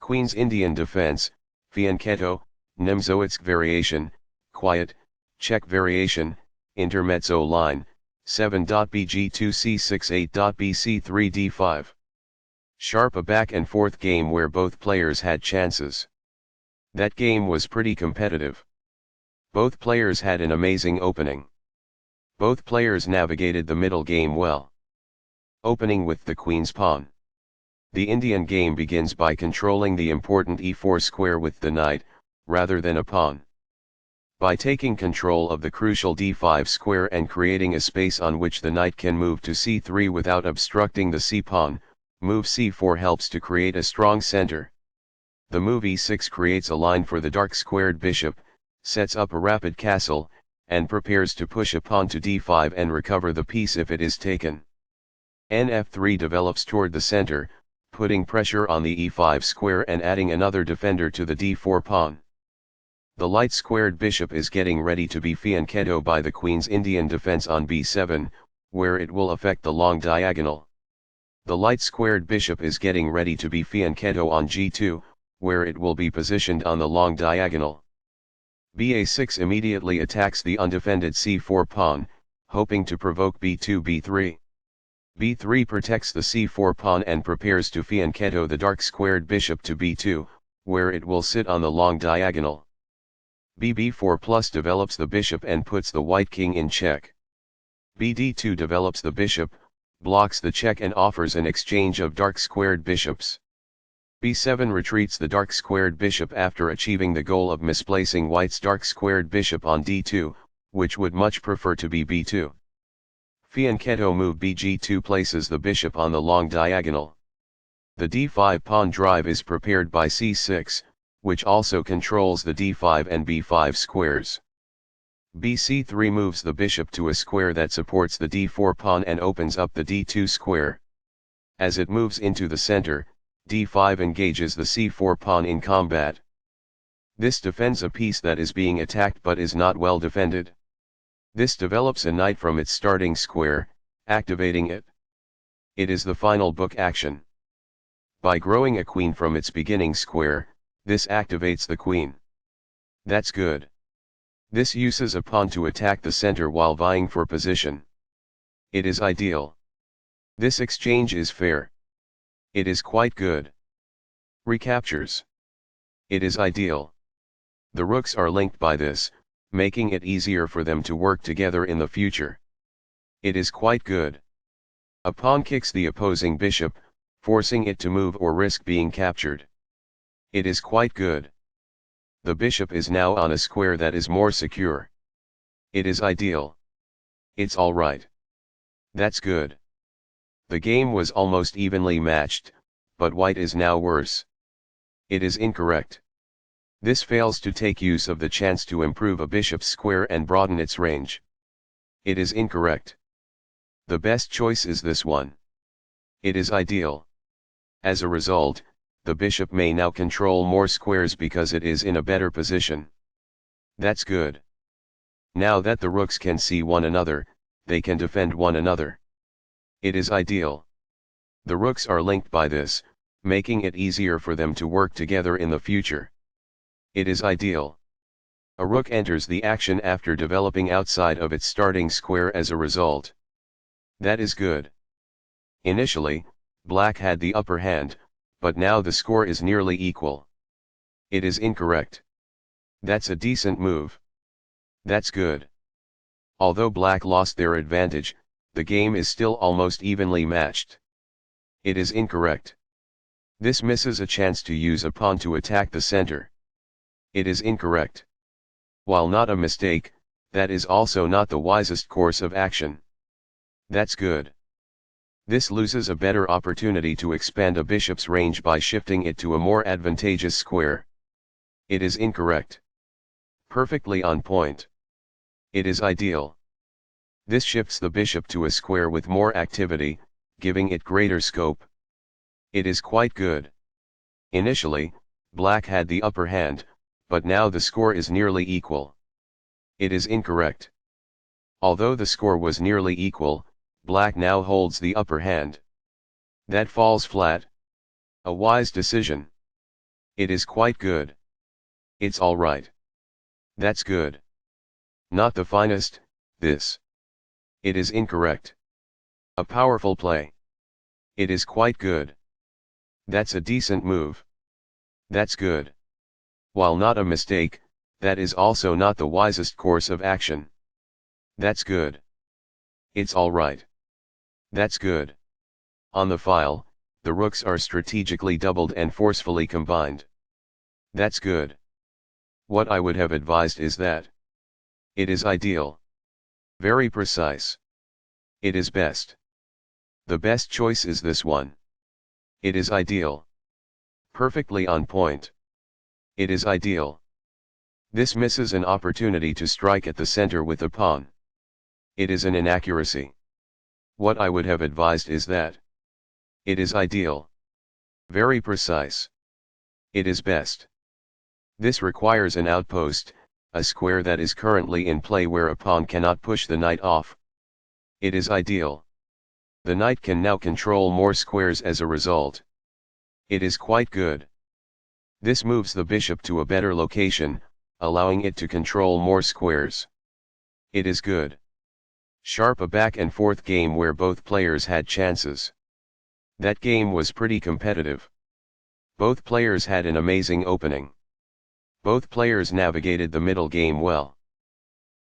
Queen's Indian defense, Fianchetto, Nimzowitsch variation, quiet, check variation, Intermezzo line, 7.bg2c68.bc3d5. Sharp a back and forth game where both players had chances. That game was pretty competitive. Both players had an amazing opening. Both players navigated the middle game well. Opening with the queen's pawn. The Indian game begins by controlling the important e4 square with the knight, rather than a pawn. By taking control of the crucial d5 square and creating a space on which the knight can move to c3 without obstructing the c-pawn, move c4 helps to create a strong center. The move e6 creates a line for the dark squared bishop, sets up a rapid castle, and prepares to push a pawn to d5 and recover the piece if it is taken. Nf3 develops toward the center, putting pressure on the e5 square and adding another defender to the d4 pawn. The light squared bishop is getting ready to be fianchetto by the queen's Indian defense on b7, where it will affect the long diagonal. The light squared bishop is getting ready to be fianchetto on g2, where it will be positioned on the long diagonal. ba6 immediately attacks the undefended c4 pawn, hoping to provoke b2-b3. b3 protects the c4 pawn and prepares to fianchetto the dark squared bishop to b2, where it will sit on the long diagonal. bb4 plus develops the bishop and puts the white king in check. bd2 develops the bishop, blocks the check and offers an exchange of dark squared bishops. b7 retreats the dark squared bishop after achieving the goal of misplacing white's dark squared bishop on d2, which would much prefer to be b2. Fianchetto move bg2 places the bishop on the long diagonal. The d5 pawn drive is prepared by c6, which also controls the d5 and b5 squares. bc3 moves the bishop to a square that supports the d4 pawn and opens up the d2 square. As it moves into the center, d5 engages the c4 pawn in combat. This defends a piece that is being attacked but is not well defended. This develops a knight from its starting square, activating it. It is the final book action. By growing a queen from its beginning square, this activates the queen. That's good. This uses a pawn to attack the center while vying for position. It is ideal. This exchange is fair. It is quite good. Recaptures. It is ideal. The rooks are linked by this, making it easier for them to work together in the future. It is quite good. A pawn kicks the opposing bishop, forcing it to move or risk being captured. It is quite good. The bishop is now on a square that is more secure. It is ideal. It's alright. That's good. The game was almost evenly matched, but white is now worse. It is incorrect. This fails to take use of the chance to improve a bishop's square and broaden its range. It is incorrect. The best choice is this one. It is ideal. As a result, the bishop may now control more squares because it is in a better position. That's good. Now that the rooks can see one another, they can defend one another. It is ideal. The rooks are linked by this, making it easier for them to work together in the future. It is ideal. A rook enters the action after developing outside of its starting square as a result. That is good. Initially, black had the upper hand, but now the score is nearly equal. It is incorrect. That's a decent move. That's good. Although black lost their advantage, the game is still almost evenly matched. It is incorrect. This misses a chance to use a pawn to attack the center. It is incorrect. While not a mistake, that is also not the wisest course of action. That's good. This loses a better opportunity to expand a bishop's range by shifting it to a more advantageous square. It is incorrect. Perfectly on point. It is ideal. This shifts the bishop to a square with more activity, giving it greater scope. It is quite good. Initially, black had the upper hand, but now the score is nearly equal. It is incorrect. Although the score was nearly equal, black now holds the upper hand. That falls flat. A wise decision. It is quite good. It's alright. That's good. Not the finest, this. It is incorrect. A powerful play. It is quite good. That's a decent move. That's good. While not a mistake, that is also not the wisest course of action. That's good. It's alright. That's good. On the file, the rooks are strategically doubled and forcefully combined. That's good. What I would have advised is that. It is ideal. Very precise. It is best. The best choice is this one. It is ideal. Perfectly on point. It is ideal. This misses an opportunity to strike at the center with a pawn. It is an inaccuracy. What I would have advised is that. It is ideal. Very precise. It is best. This requires an outpost, a square that is currently in play where a pawn cannot push the knight off. It is ideal. The knight can now control more squares as a result. It is quite good. This moves the bishop to a better location, allowing it to control more squares. It is good. Sharp a back and forth game where both players had chances. That game was pretty competitive. Both players had an amazing opening. Both players navigated the middle game well.